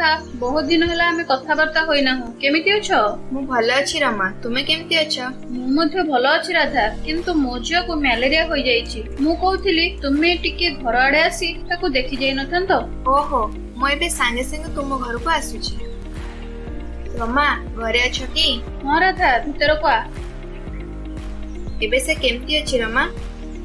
राधा, बहुत दिन होला हमें कथाबार्ता होइना हो। केमिति अछो? मु भलो अछि रमा, तुमे केमति अछो? मु मध्ये भलो अछि राधा, किंतु मो झियो को मलेरिया होई जाईछि। मु कहूथिली तुमे टिके घर आडे आसी ताको देखि जाई नथंतो। ओहो, मु एबे सांगे संगे तुम घर को आसुछि। रमा, घरे अछो कि? हां राधा, भीतर को आ। एबे से केमति अछि रमा?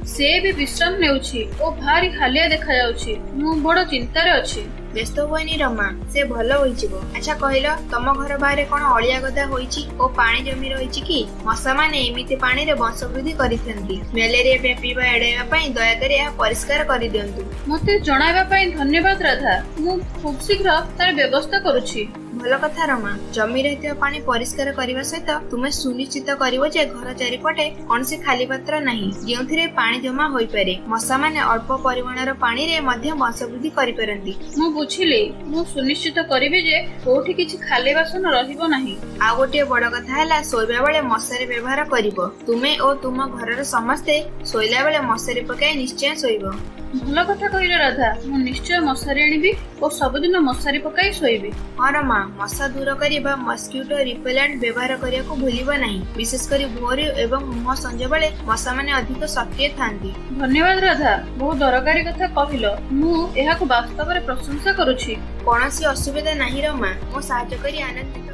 से भी विश्राम नेउछि ओ भारी हालिया देखा जाउछि। मु बड़ चिंतारे अछि। व्यस्त होइनी रमा, से भलो होइजिबो। अच्छा कहिलो, तम घर बाहरे कोन अलिया गदा होइछि ओ पानी जमी रहिछि कि? मशा माने एमिति पानी रे वंशवृद्धि करिथंती। मलेरिया व्यापीबा एड़ाइबा पई दया करी या परिष्कार करि दियंतु। मते जणाइबा पई धन्यवाद राधा। मु खूब शीघ्र तार व्यवस्था करूछि। भलो कथा रमा, जमी रहिथिबा पानी परिष्कार करिबा सहित तुमे सुनिश्चित करिवो जे घर चारिपटे कोनसी खाली पात्र नाही जेउथिरे पानी जमा होई पारे। मशा माने अल्प परिमाणर पानी रे मध्य वंशवृद्धि करि परंती। मु बुझिली, मु सुनिश्चित करिबि जे कोठी किछि खाली बासन रहिबो नाही। आ गोटे बड़ कथा हला, सोइबा बेले मशारी व्यवहार करिवो। तुमे ओ तुम घरर समस्ते सोइला बेले मशारी पकाई निश्चय सोइबो। भलो कथा कहिलो राधा, मु निश्चय मशारी आनिबि ओ सबदिन मशारी पकाई सोइबि। हां रमा, मशा दूर करिबा मस्किटो रिपेलेंट व्यवहार करियाको भूलिबा नाही। विशेष करी भोर एवं मुह संज बेले मशा माने अधिक सक्रिय थांती। धन्यवाद राधा, बहुत दरकारी कथा कहिलो। मु एहाको वास्तव रे प्रशंसा करूछि। कोनोसी असुविधा नाही रमा, मो सहायता करी आनंदित।